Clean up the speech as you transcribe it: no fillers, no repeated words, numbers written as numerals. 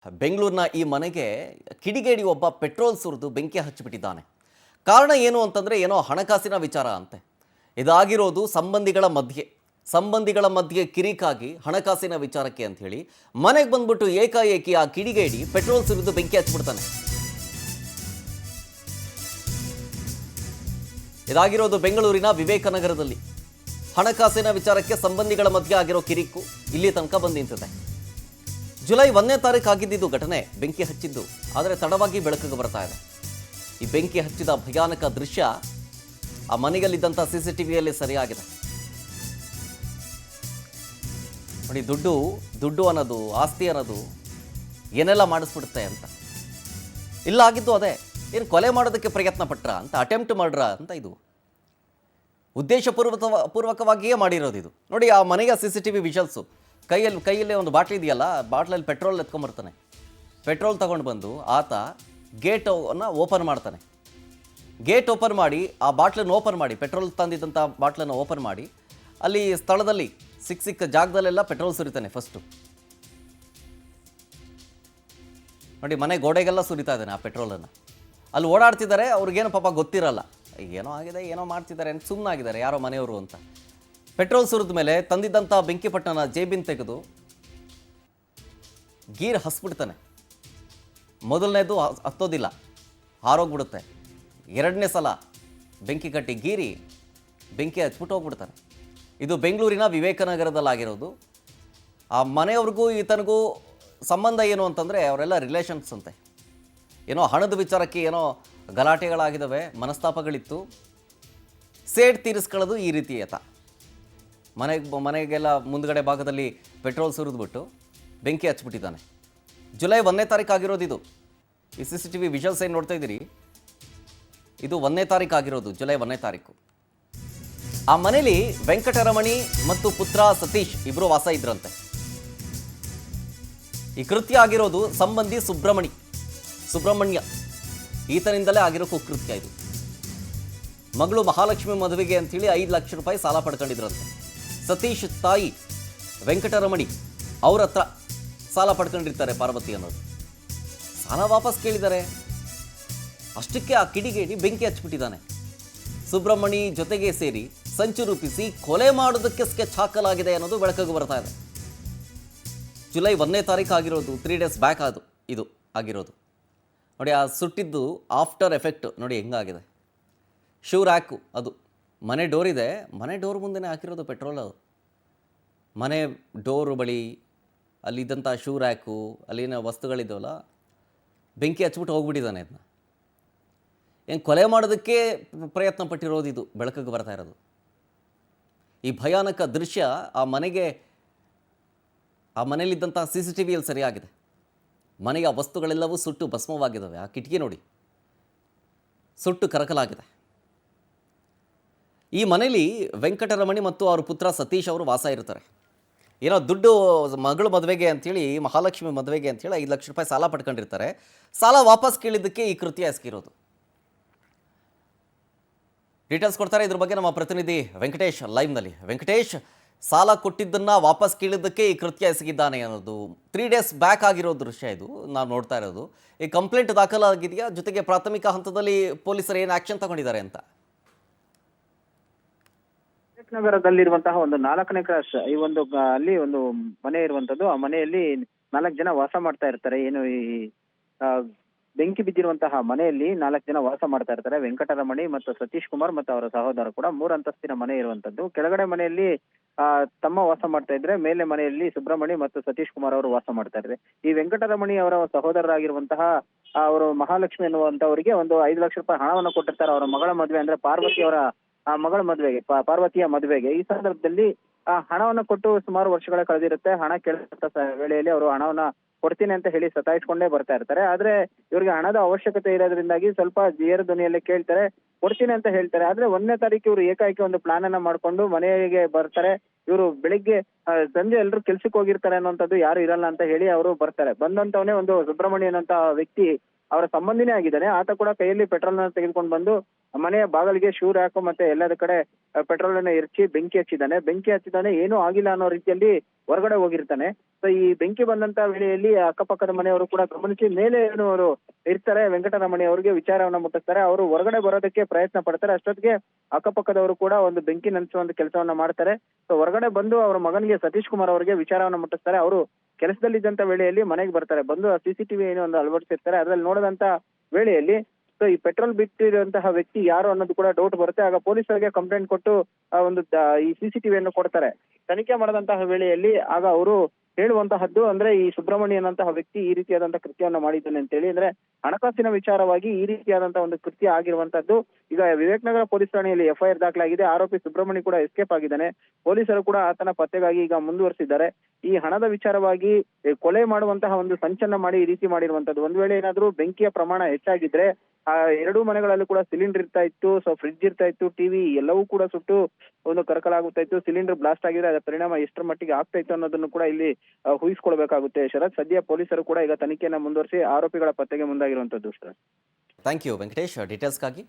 ಬೆಂಗಳೂರಿನ ಈ ಮನೆಗೆ ಕಿಡಿಗೇಡಿ ಒಬ್ಬ ಪೆಟ್ರೋಲ್ ಸುರಿದು ಬೆಂಕಿ ಹಚ್ಚಿಬಿಟ್ಟಿದ್ದಾನೆ. ಕಾರಣ ಏನು ಅಂತಂದರೆ ಏನೋ ಹಣಕಾಸಿನ ವಿಚಾರ ಅಂತೆ. ಇದಾಗಿರೋದು ಸಂಬಂಧಿಗಳ ಮಧ್ಯೆ ಕಿರಿಕಾಗಿ ಹಣಕಾಸಿನ ವಿಚಾರಕ್ಕೆ ಅಂತ ಹೇಳಿ ಮನೆಗೆ ಬಂದ್ಬಿಟ್ಟು ಏಕಾಏಕಿ ಆ ಕಿಡಿಗೇಡಿ ಪೆಟ್ರೋಲ್ ಸುರಿದು ಬೆಂಕಿ ಹಚ್ಚಿಬಿಡ್ತಾನೆ. ಇದಾಗಿರೋದು ಬೆಂಗಳೂರಿನ ವಿವೇಕನಗರದಲ್ಲಿ. ಹಣಕಾಸಿನ ವಿಚಾರಕ್ಕೆ ಸಂಬಂಧಿಗಳ ಮಧ್ಯೆ ಆಗಿರೋ ಕಿರಿಕು ಇಲ್ಲಿ ತನಕ ಬಂದು ನಿಂತಿದೆ. ಜುಲೈ 1ನೇ ತಾರೀಕು ಆಗಿದ್ದು ಘಟನೆ. ಬೆಂಕಿ ಹಚ್ಚಿದ್ದು ಆದರೆ ತಡವಾಗಿ ಬೆಳಕಿಗೆ ಬರ್ತಾ ಇದೆ. ಈ ಬೆಂಕಿ ಹಚ್ಚಿದ ಭಯಾನಕ ದೃಶ್ಯ ಆ ಮನೆಯಲ್ಲಿದ್ದಂಥ CCTVಯಲ್ಲಿ ಸರಿಯಾಗಿದೆ ನೋಡಿ. ದುಡ್ಡು ಅನ್ನೋದು, ಆಸ್ತಿ ಅನ್ನೋದು ಏನೆಲ್ಲ ಮಾಡಿಸ್ಬಿಡುತ್ತೆ ಅಂತ. ಇಲ್ಲ ಆಗಿದ್ದು ಅದೇ. ಏನು ಕೊಲೆ ಮಾಡೋದಕ್ಕೆ ಪ್ರಯತ್ನ ಪಟ್ರ ಅಂತ, ಅಟೆಂಪ್ಟ್ ಮಾಡ್ರ ಅಂತ. ಇದು ಉದ್ದೇಶಪೂರ್ವಕವಾಗಿಯೇ ಮಾಡಿರೋದು ಇದು ನೋಡಿ. ಆ ಮನೆಯ CCTV ವಿಜುವಲ್ಸು. ಕೈಯಲ್ಲಿ ಒಂದು ಬಾಟ್ಲಿ ಇದೆಯಲ್ಲ, ಬಾಟ್ಲಲ್ಲಿ ಪೆಟ್ರೋಲ್ ಎತ್ಕೊಂಡ್ಬರ್ತಾನೆ. ಪೆಟ್ರೋಲ್ ತಗೊಂಡು ಬಂದು ಆತ ಗೇಟನ್ನು ಓಪನ್ ಮಾಡ್ತಾನೆ. ಗೇಟ್ ಓಪನ್ ಮಾಡಿ ಆ ಬಾಟ್ಲನ್ನು ಓಪನ್ ಮಾಡಿ, ಪೆಟ್ರೋಲ್ ತಂದಿದ್ದಂಥ ಬಾಟ್ಲನ್ನು ಓಪನ್ ಮಾಡಿ ಅಲ್ಲಿ ಸ್ಥಳದಲ್ಲಿ ಸಿಕ್ಕ ಜಾಗದಲ್ಲೆಲ್ಲ ಪೆಟ್ರೋಲ್ ಸುರಿತಾನೆ ಫಸ್ಟು ನೋಡಿ. ಮನೆ ಗೋಡೆಗೆಲ್ಲ ಸುರಿತಾ ಇದ್ದಾನೆ ಆ ಪೆಟ್ರೋಲನ್ನು. ಅಲ್ಲಿ ಓಡಾಡ್ತಿದ್ದಾರೆ, ಅವ್ರಿಗೇನು ಪಾಪ ಗೊತ್ತಿರಲ್ಲ, ಏನೋ ಆಗಿದೆ, ಏನೋ ಮಾಡ್ತಿದ್ದಾರೆ ಅಂತ ಸುಮ್ಮನಾಗಿದ್ದಾರೆ ಯಾರೋ ಮನೆಯವರು ಅಂತ. ಪೆಟ್ರೋಲ್ ಸುರಿದ ಮೇಲೆ ತಂದಿದ್ದಂಥ ಬೆಂಕಿಪಟ್ಟಣ ಜೇಬಿನ ತೆಗೆದು ಗೀರ್ ಹಸ್ಬಿಡ್ತಾನೆ. ಮೊದಲನೇದು ಹತ್ತೋದಿಲ್ಲ, ಹಾರೋಗ್ಬಿಡುತ್ತೆ. ಎರಡನೇ ಸಲ ಬೆಂಕಿ ಕಟ್ಟಿ ಗೀರಿ ಬೆಂಕಿ ಹಚ್ಬಿಟ್ಟು ಹೋಗ್ಬಿಡ್ತಾನೆ. ಇದು ಬೆಂಗಳೂರಿನ ವಿವೇಕನಗರದಲ್ಲಾಗಿರೋದು. ಆ ಮನೆಯವ್ರಿಗೂ ಈತನಿಗೂ ಸಂಬಂಧ ಏನು ಅಂತಂದರೆ ಅವರೆಲ್ಲ ರಿಲೇಷನ್ಸ್ ಅಂತೆ. ಏನೋ ಹಣದ ವಿಚಾರಕ್ಕೆ ಏನೋ ಗಲಾಟೆಗಳಾಗಿದ್ದಾವೆ, ಮನಸ್ತಾಪಗಳಿತ್ತು. ಸೇಡ್ ತೀರಿಸ್ಕೊಳ್ಳೋದು ಈ ರೀತಿ ಆತ. ಮನೆಗೆಲ್ಲ ಮುಂದ್ಗಡೆ ಭಾಗದಲ್ಲಿ ಪೆಟ್ರೋಲ್ ಸುರಿದ್ಬಿಟ್ಟು ಬೆಂಕಿ ಹಚ್ಬಿಟ್ಟಿದ್ದಾನೆ. ಜುಲೈ 1ನೇ ತಾರೀಕು ಆಗಿರೋದು ಇದು. ಈ CCTV ವಿಜುವಲ್ಸ್ ಏನು ನೋಡ್ತಾ ಇದ್ದೀರಿ, ಇದು 1ನೇ ತಾರೀಕು ಆಗಿರೋದು, ಜುಲೈ 1ನೇ ತಾರೀಕು. ಆ ಮನೇಲಿ ವೆಂಕಟರಮಣಿ ಮತ್ತು ಪುತ್ರ ಸತೀಶ್ ಇಬ್ಬರು ವಾಸ ಇದ್ರಂತೆ. ಈ ಕೃತ್ಯ ಆಗಿರೋದು ಸಂಬಂಧಿ ಸುಬ್ರಹ್ಮಣ್ಯ ಈತನಿಂದಲೇ ಆಗಿರೋ ಕುಕೃತ್ಯ ಇದು. ಮಗಳು ಮಹಾಲಕ್ಷ್ಮಿ ಮದುವೆಗೆ ಅಂಥೇಳಿ 5 ಲಕ್ಷ ರೂಪಾಯಿ ಸಾಲ ಪಡ್ಕೊಂಡಿದ್ರಂತೆ. ಸತೀಶ್ ತಾಯಿ ವೆಂಕಟರಮಣಿ ಅವ್ರ ಹತ್ರ ಸಾಲ ಪಡ್ಕೊಂಡಿರ್ತಾರೆ, ಪಾರ್ವತಿ ಅನ್ನೋದು. ಸಾಲ ವಾಪಸ್ ಕೇಳಿದ್ದಾರೆ. ಅಷ್ಟಕ್ಕೆ ಆ ಕಿಡಿಗೇಡಿ ಬೆಂಕಿ ಹಚ್ಬಿಟ್ಟಿದ್ದಾನೆ. ಸುಬ್ರಹ್ಮಣಿ ಜೊತೆಗೆ ಸೇರಿ ಸಂಚು ರೂಪಿಸಿ ಕೊಲೆ ಮಾಡೋದಕ್ಕೆ ಸ್ಕೆಚ್ ಹಾಕಲಾಗಿದೆ ಅನ್ನೋದು ಬೆಳಕಿಗೆ ಬರ್ತಾ ಇದೆ. ಜುಲೈ 1ನೇ ತಾರೀಕು ಆಗಿರೋದು, 3 ಡೇಸ್ ಬ್ಯಾಕ್ ಇದು ಆಗಿರೋದು ನೋಡಿ. ಆ ಸುಟ್ಟಿದ್ದು ಆಫ್ಟರ್ ಎಫೆಕ್ಟ್ ನೋಡಿ ಹೆಂಗಾಗಿದೆ. ಶೂ ರ್ಯಾಕು, ಅದು ಮನೆ ಡೋರ್ ಇದೆ, ಮನೆ ಡೋರ್ ಮುಂದೆ ಹಾಕಿರೋದು ಪೆಟ್ರೋಲ್. ಅದು ಮನೆ ಡೋರು ಬಳಿ ಅಲ್ಲಿದ್ದಂಥ ಶೂ ರ್ಯಾಕು, ಅಲ್ಲಿನ ವಸ್ತುಗಳಿದ್ದಾವಲ್ಲ, ಬೆಂಕಿ ಹಚ್ಬಿಟ್ಟು ಹೋಗ್ಬಿಟ್ಟಿದ್ದಾನೆ. ಅದನ್ನ ಏನು ಕೊಲೆ ಮಾಡೋದಕ್ಕೆ ಪ್ರಯತ್ನ ಪಟ್ಟಿರೋದು ಇದು ಬೆಳಕಿಗೆ ಬರ್ತಾ ಇರೋದು. ಈ ಭಯಾನಕ ದೃಶ್ಯ ಆ ಮನೆಯಲ್ಲಿದ್ದಂಥ CCTVಯಲ್ಲಿ ಸರಿಯಾಗಿದೆ. ಮನೆಯ ವಸ್ತುಗಳೆಲ್ಲವೂ ಸುಟ್ಟು ಭಸ್ಮವಾಗಿದ್ದಾವೆ. ಆ ಕಿಟಕಿ ನೋಡಿ, ಸುಟ್ಟು ಕರಕಲಾಗಿದೆ. ಈ ಮನೆಯಲ್ಲಿ ವೆಂಕಟರಮಣಿ ಮತ್ತು ಅವ್ರ ಪುತ್ರ ಸತೀಶ್ ಅವರು ವಾಸ ಇರ್ತಾರೆ. ಏನೋ ದುಡ್ಡು ಮಗಳ ಮದುವೆಗೆ ಅಂಥೇಳಿ, ಮಹಾಲಕ್ಷ್ಮಿ ಮದುವೆಗೆ ಅಂಥೇಳಿ 5 ಲಕ್ಷ ರೂಪಾಯಿ ಸಾಲ ಪಡ್ಕೊಂಡಿರ್ತಾರೆ. ಸಾಲ ವಾಪಸ್ ಕೇಳಿದ್ದಕ್ಕೆ ಈ ಕೃತ್ಯ ಎಸಗಿರೋದು. ಡೀಟೇಲ್ಸ್ ಕೊಡ್ತಾರೆ ಇದ್ರ ಬಗ್ಗೆ ನಮ್ಮ ಪ್ರತಿನಿಧಿ ವೆಂಕಟೇಶ್ ಲೈವ್ನಲ್ಲಿ. ವೆಂಕಟೇಶ್, ಸಾಲ ಕೊಟ್ಟಿದ್ದನ್ನು ವಾಪಸ್ ಕೇಳಿದ್ದಕ್ಕೆ ಈ ಕೃತ್ಯ ಎಸಗಿದ್ದಾನೆ ಅನ್ನೋದು 3 ಡೇಸ್ ಬ್ಯಾಕ್ ಆಗಿರೋ ದೃಶ್ಯ ಇದು ನಾವು ನೋಡ್ತಾ ಇರೋದು. ಈ ಕಂಪ್ಲೇಂಟ್ ದಾಖಲಾಗಿದೆಯಾ? ಜೊತೆಗೆ ಪ್ರಾಥಮಿಕ ಹಂತದಲ್ಲಿ ಪೊಲೀಸರು ಏನು ಆಕ್ಷನ್ ತಗೊಂಡಿದ್ದಾರೆ ಅಂತ? ನಗರದಲ್ಲಿರುವಂತಹ ಒಂದು 4ನೇ ಕ್ರಾಸ್ ಈ ಒಂದು ಅಲ್ಲಿ ಒಂದು ಮನೆ ಇರುವಂತದ್ದು. ಆ ಮನೆಯಲ್ಲಿ 4 ಜನ ವಾಸ ಮಾಡ್ತಾ ಇರ್ತಾರೆ. ಏನು ಈ ಬೆಂಕಿ ಬಿದ್ದಿರುವಂತಹ ಮನೆಯಲ್ಲಿ 4 ಜನ ವಾಸ ಮಾಡ್ತಾ ಇರ್ತಾರೆ. ವೆಂಕಟರಮಣಿ ಮತ್ತು ಸತೀಶ್ ಕುಮಾರ್ ಮತ್ತು ಅವರ ಸಹೋದರ ಕೂಡ. 3 ಅಂತಸ್ತಿನ ಮನೆ ಇರುವಂತದ್ದು. ಕೆಳಗಡೆ ಮನೆಯಲ್ಲಿ ತಮ್ಮ ವಾಸ ಮಾಡ್ತಾ ಇದ್ರೆ, ಮೇಲೆ ಮನೆಯಲ್ಲಿ ಸುಬ್ರಹ್ಮಣಿ ಮತ್ತು ಸತೀಶ್ ಕುಮಾರ್ ಅವರು ವಾಸ ಮಾಡ್ತಾ ಇದ್ದಾರೆ. ಈ ವೆಂಕಟರಮಣಿ ಅವರ ಸಹೋದರರಾಗಿರುವಂತಹ ಅವರು ಮಹಾಲಕ್ಷ್ಮಿ ಅನ್ನುವಂತವರಿಗೆ ಒಂದು 5 ಲಕ್ಷ ರೂಪಾಯಿ ಹಣವನ್ನು ಕೊಟ್ಟಿರ್ತಾರೆ. ಅವರ ಮಗಳ ಮದುವೆ ಅಂದ್ರೆ ಪಾರ್ವತಿಯ ಮದುವೆಗೆ. ಈ ಸಂದರ್ಭದಲ್ಲಿ ಆ ಹಣವನ್ನು ಕೊಟ್ಟು ಸುಮಾರು ವರ್ಷಗಳ ಕಳೆದಿರುತ್ತೆ. ಹಣ ಕೇಳಿದಂತ ವೇಳೆಯಲ್ಲಿ ಅವರು ಹಣವನ್ನ ಕೊಡ್ತೀನಿ ಅಂತ ಹೇಳಿ ಸತಾಯಿಸ್ಕೊಂಡೇ ಬರ್ತಾ ಇರ್ತಾರೆ. ಆದ್ರೆ ಇವ್ರಿಗೆ ಹಣದ ಅವಶ್ಯಕತೆ ಇರೋದ್ರಿಂದಾಗಿ ಸ್ವಲ್ಪ ಜೇರು ಧ್ವನಿಯಲ್ಲಿ ಕೇಳ್ತಾರೆ, ಕೊಡ್ತೀನಿ ಅಂತ ಹೇಳ್ತಾರೆ. ಆದ್ರೆ 1ನೇ ತಾರೀಕು ಇವರು ಏಕಾಏಕಿ ಒಂದು ಪ್ಲಾನ್ ಅನ್ನ ಮಾಡ್ಕೊಂಡು ಮನೆಗೆ ಬರ್ತಾರೆ. ಇವರು ಬೆಳಿಗ್ಗೆ ಸಂಜೆ ಎಲ್ಲರೂ ಕೆಲ್ಸಕ್ಕೆ ಹೋಗಿರ್ತಾರೆ ಅನ್ನುವಂಥದ್ದು, ಯಾರು ಇರಲ್ಲ ಅಂತ ಹೇಳಿ ಅವರು ಬರ್ತಾರೆ. ಬಂದಂತವನೇ ಒಂದು ಸುಬ್ರಹ್ಮಣ್ಯ ಅನ್ನೋಂತ ವ್ಯಕ್ತಿ ಅವರ ಸಂಬಂಧಿನೇ ಆಗಿದ್ದಾನೆ. ಆತ ಕೂಡ ಕೈಯಲ್ಲಿ ಪೆಟ್ರೋಲ್ ನ ತೆಗೆದುಕೊಂಡು ಬಂದು ಮನೆಯ ಬಾಗಿಲಿಗೆ ಶೂ ರ್ಯಾಕು ಮತ್ತೆ ಎಲ್ಲದ ಕಡೆ ಪೆಟ್ರೋಲ್ ಅನ್ನ ಎರಚಿ ಬೆಂಕಿ ಹಚ್ಚಿದ್ದಾನೆ. ಏನೂ ಆಗಿಲ್ಲ ಅನ್ನೋ ರೀತಿಯಲ್ಲಿ ಹೊರಗಡೆ ಹೋಗಿರ್ತಾನೆ. ಸೊ ಈ ಬೆಂಕಿ ಬಂದಂತ ವೇಳೆಯಲ್ಲಿ ಅಕ್ಕಪಕ್ಕದ ಮನೆಯವರು ಕೂಡ ಗಮನಿಸಿ ಮೇಲೆ ಏನು ಅವರು ಇರ್ತಾರೆ ವೆಂಕಟರಮಣಿ ಅವರಿಗೆ ವಿಚಾರವನ್ನ ಮುಟ್ಟಿಸ್ತಾರೆ. ಅವರು ಹೊರಗಡೆ ಬರೋದಕ್ಕೆ ಪ್ರಯತ್ನ ಪಡ್ತಾರೆ. ಅಷ್ಟೊತ್ತಿಗೆ ಅಕ್ಕಪಕ್ಕದವರು ಕೂಡ ಒಂದು ಬೆಂಕಿ ನಂದಿಸುವಂತ ಕೆಲಸವನ್ನ ಮಾಡ್ತಾರೆ. ಸೊ ಹೊರಗಡೆ ಬಂದು ಅವರ ಮಗನಿಗೆ ಸತೀಶ್ ಕುಮಾರ್ ಅವರಿಗೆ ವಿಚಾರವನ್ನ ಮುಟ್ಟಿಸ್ತಾರೆ. ಅವರು ಕೆಲಸದಲ್ಲಿದ್ದಂತ ವೇಳೆಯಲ್ಲಿ ಮನೆಗೆ ಬರ್ತಾರೆ. ಬಂದು CCTV ಏನೋ ಒಂದು ಅಳವಡಿಸಿರ್ತಾರೆ. ಅದ್ರಲ್ಲಿ ನೋಡಿದಂತ ವೇಳೆಯಲ್ಲಿ ಸೊ ಈ ಪೆಟ್ರೋಲ್ ಬಿಟ್ಟಿರುವಂತಹ ವ್ಯಕ್ತಿ ಯಾರು ಅನ್ನೋದು ಕೂಡ ಡೌಟ್ ಬರುತ್ತೆ. ಆಗ ಪೊಲೀಸರಿಗೆ ಕಂಪ್ಲೇಂಟ್ ಕೊಟ್ಟು ಈ CCTV ಯನ್ನು ಕೊಡ್ತಾರೆ. ತನಿಖೆ ಮಾಡದಂತಹ ವೇಳೆಯಲ್ಲಿ ಆಗ ಅವರು ಹೇಳುವಂತಹದ್ದು ಅಂದ್ರೆ ಈ ಸುಬ್ರಹ್ಮಣ್ಯನ್ ಅಂತಹ ವ್ಯಕ್ತಿ ಈ ರೀತಿಯಾದಂತಹ ಕೃತ್ಯವನ್ನ ಮಾಡಿದ್ದಾನೆ ಅಂತೇಳಿ, ಅಂದ್ರೆ ಹಣಕಾಸಿನ ವಿಚಾರವಾಗಿ ಈ ರೀತಿಯಾದಂತಹ ಒಂದು ಕೃತ್ಯ ಆಗಿರುವಂತದ್ದು. ಈಗ ವಿವೇಕನಗರ ಪೊಲೀಸ್ ಠಾಣೆಯಲ್ಲಿ FIR ದಾಖಲಾಗಿದೆ. ಆರೋಪಿ ಸುಬ್ರಹ್ಮಣ್ಯ ಕೂಡ ಎಸ್ಕೇಪ್ ಆಗಿದ್ದಾನೆ. ಪೊಲೀಸರು ಕೂಡ ಆತನ ಪತ್ತೆಗಾಗಿ ಈಗ ಮುಂದುವರಿಸಿದ್ದಾರೆ. ಈ ಹಣದ ವಿಚಾರವಾಗಿ ಕೊಲೆ ಮಾಡುವಂತಹ ಒಂದು ಸಂಚನ್ನ ಮಾಡಿ ಈ ರೀತಿ ಮಾಡಿರುವಂತದ್ದು. ಒಂದ್ ವೇಳೆ ಏನಾದ್ರೂ ಬೆಂಕಿಯ ಪ್ರಮಾಣ ಹೆಚ್ಚಾಗಿದ್ರೆ ಆ ಎರಡೂ ಮನೆಗಳಲ್ಲೂ ಕೂಡ ಸಿಲಿಂಡರ್ ಇರ್ತಾ ಇತ್ತು. ಸೊ ಫ್ರಿಡ್ಜ್ ಇರ್ತಾ ಇತ್ತು, ಟಿವಿ ಎಲ್ಲವೂ ಕೂಡ ಸುಟ್ಟು ಒಂದು ಕರಕಲಾಗುತ್ತಾ ಇತ್ತು. ಸಿಲಿಂಡರ್ ಬ್ಲಾಸ್ಟ್ ಆಗಿದ್ರೆ ಅದರ ಪರಿಣಾಮ ಎಷ್ಟರ ಮಟ್ಟಿಗೆ ಆಗ್ತಾ ಇತ್ತು ಅನ್ನೋದನ್ನು ಕೂಡ ಇಲ್ಲಿ ಊಹಿಸ್ಕೊಳ್ಬೇಕಾಗುತ್ತೆ ಶರತ್. ಸದ್ಯ ಪೊಲೀಸರು ಕೂಡ ಈಗ ತನಿಖೆಯನ್ನ ಮುಂದುವರಿಸಿ ಆರೋಪಿಗಳ ಪತ್ತೆಗೆ ಮುಂದಾಗಿರುವಂತದ್ದು ಶರತ್. Thank you Venkatesh ಡೀಟೇಲ್ಸ್ಗಾಗಿ.